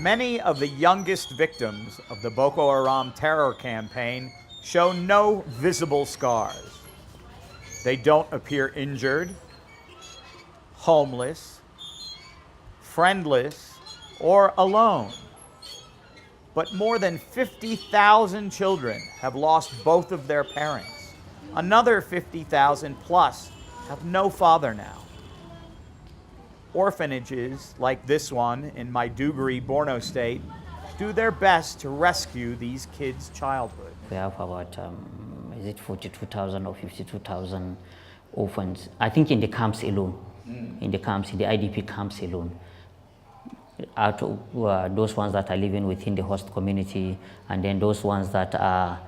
Many of the youngest victims of the Boko Haram terror campaign show no visible scars. They don't appear injured, homeless, friendless, or alone. But more than 50,000 children have lost both of their parents. Another 50,000 plus have no father now. Orphanages like this one in Maiduguri, Borno State, do their best to rescue these kids' childhood. We have about, 42,000 or 52,000 orphans, I think in the camps alone, in the IDP camps alone. Out of those ones that are living within the host community, and then those ones that are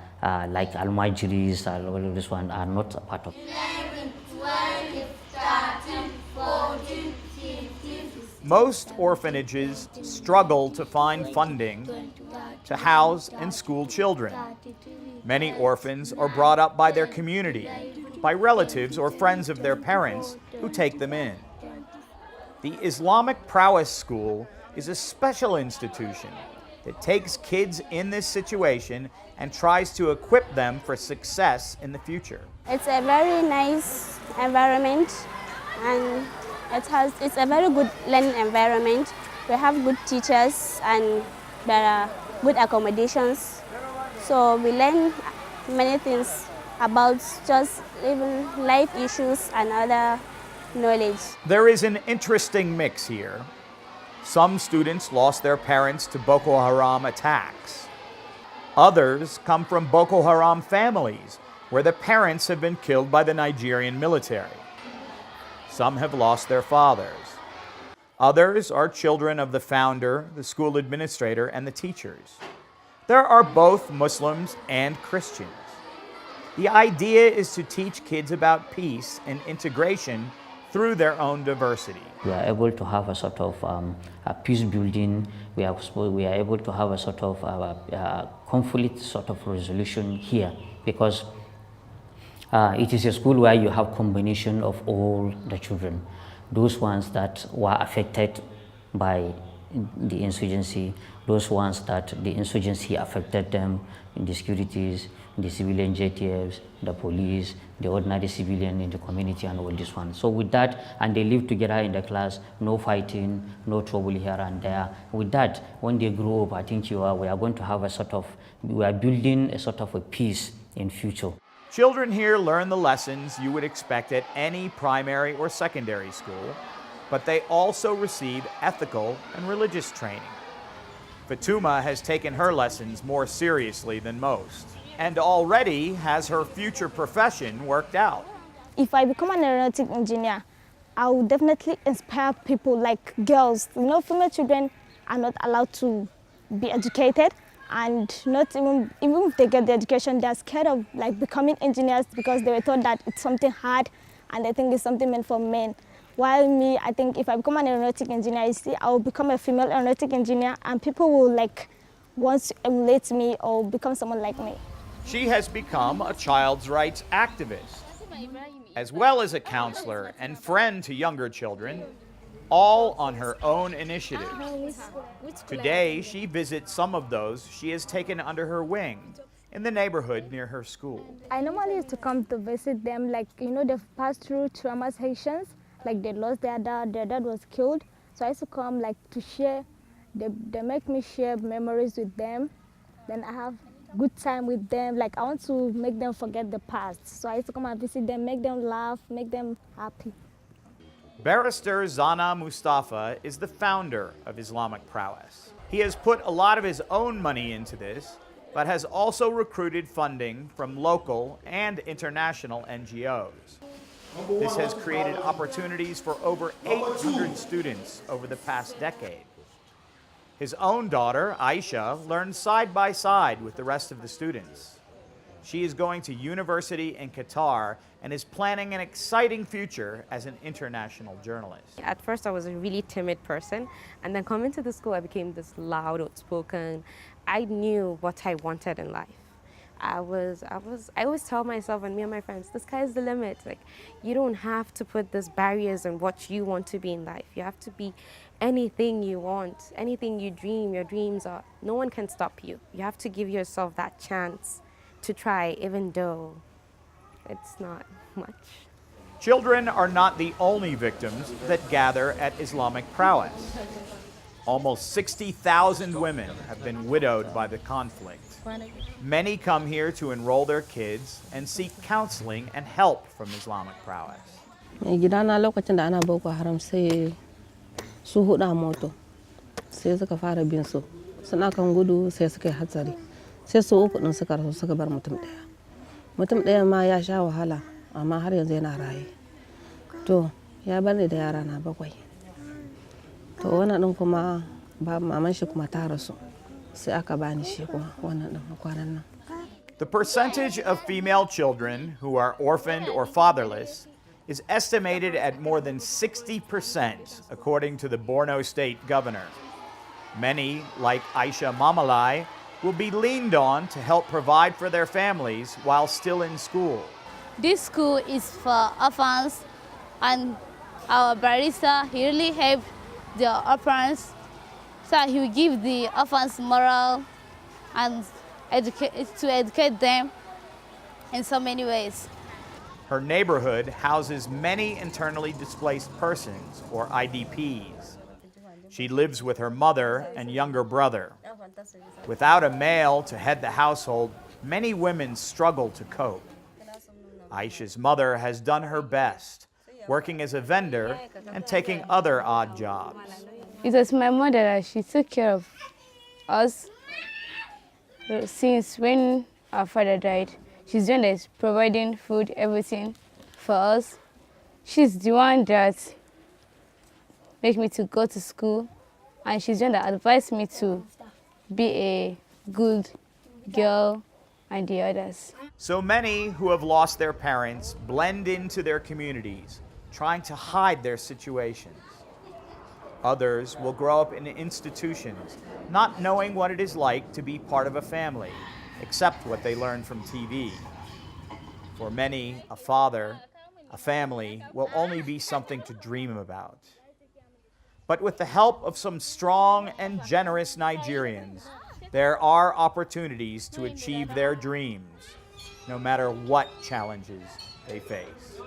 like Almajiris, all of this one are not a part of. 11, 12, 13, 14, 15. Most orphanages struggle to find funding to house and school children. Many orphans are brought up by their community, by relatives or friends of their parents who take them in. The Islamic Prowess School is a special institution that takes kids in this situation and tries to equip them for success in the future. It's a very nice environment, and it's a very good learning environment. We have good teachers and there are good accommodations. So we learn many things about just even life issues and other knowledge. There is an interesting mix here. Some students lost their parents to Boko Haram attacks. Others come from Boko Haram families where the parents have been killed by the Nigerian military. Some have lost their fathers. Others are children of the founder, the school administrator, and the teachers. There are both Muslims and Christians. The idea is to teach kids about peace and integration through their own diversity. We are able to have a sort of a peace building. We are able to have a sort of conflict sort of resolution here, because it is a school where you have combination of all the children. Those ones that were affected by the insurgency, those ones that the insurgency affected them, in the securities, the civilian JTFs, the police, the ordinary civilian in the community, and all this one. So with that, and they live together in the class, no fighting, no trouble here and there. With that, when they grow up, I think we are going to have a sort of, we are building a sort of a peace in future. Children here learn the lessons you would expect at any primary or secondary school, but they also receive ethical and religious training. Fatuma has taken her lessons more seriously than most, and already has her future profession worked out. If I become an aeronautic engineer, I will definitely inspire people like girls. You know, female children are not allowed to be educated, and not even if they get the education, they're scared of like becoming engineers because they were told that it's something hard and they think it's something meant for men. While me, I think if I become an aeronautic engineer, you see, I will become a female aeronautic engineer and people will like want to emulate me or become someone like me. She has become a child's rights activist, as well as a counselor and friend to younger children, all on her own initiative. Today, she visits some of those she has taken under her wing in the neighborhood near her school. I normally used to come to visit them, like, you know, they've passed through traumatizations, like they lost their dad was killed. So I used to come like to share, they make me share memories with them. Then I have good time with them, like I want to make them forget the past. So I used to come and visit them, make them laugh, make them happy. Barrister Zana Mustafa is the founder of Islamic Prowess. He has put a lot of his own money into this, but has also recruited funding from local and international NGOs. This has created opportunities for over 800 students over the past decade. His own daughter, Aisha, learned side by side with the rest of the students. She is going to university in Qatar and is planning an exciting future as an international journalist. At first, I was a really timid person, and then coming to the school, I became this loud, outspoken. I knew what I wanted in life. I always tell myself and me and my friends, the sky is the limit. Like, you don't have to put these barriers on what you want to be in life. You have to be anything you want, anything you dream, your dreams are. No one can stop you. You have to give yourself that chance to try, even though it's not much. Children are not the only victims that gather at Islamic prowess. Almost 60,000 women have been widowed by the conflict. Many come here to enroll their kids and seek counseling and help from Islamic prowess. Mai gidana lokacin da ana Boko Haram sai su hudu a moto sai suka fara bin su suna kan gudu sai suka yi hatsari sai su uku din suka rasu suka bar mutum daya ma ya sha wahala amma har yanzu yana raye to ya bar ni da yara na 7 to wannan din kuma ba maman shi kuma ta rasu sai aka bani shi kuma wannan din kwanan nan. The percentage of female children who are orphaned or fatherless is estimated at more than 60%, according to the Borno state governor. Many, like Aisha Mamalai, will be leaned on to help provide for their families while still in school. This school is for orphans, and our barrister, he really helped the orphans, so he will give the orphans moral and to educate them in so many ways. Her neighborhood houses many internally displaced persons, or IDPs. She lives with her mother and younger brother. Without a male to head the household, many women struggle to cope. Aisha's mother has done her best, working as a vendor and taking other odd jobs. It was my mother that she took care of us since when our father died. She's the one that's providing food, everything for us. She's the one that made me to go to school, and she's the one that advised me to be a good girl and the others. So many who have lost their parents blend into their communities, trying to hide their situations. Others will grow up in institutions, not knowing what it is like to be part of a family, except what they learn from TV. For many, a father, a family, will only be something to dream about. But with the help of some strong and generous Nigerians, there are opportunities to achieve their dreams, no matter what challenges they face.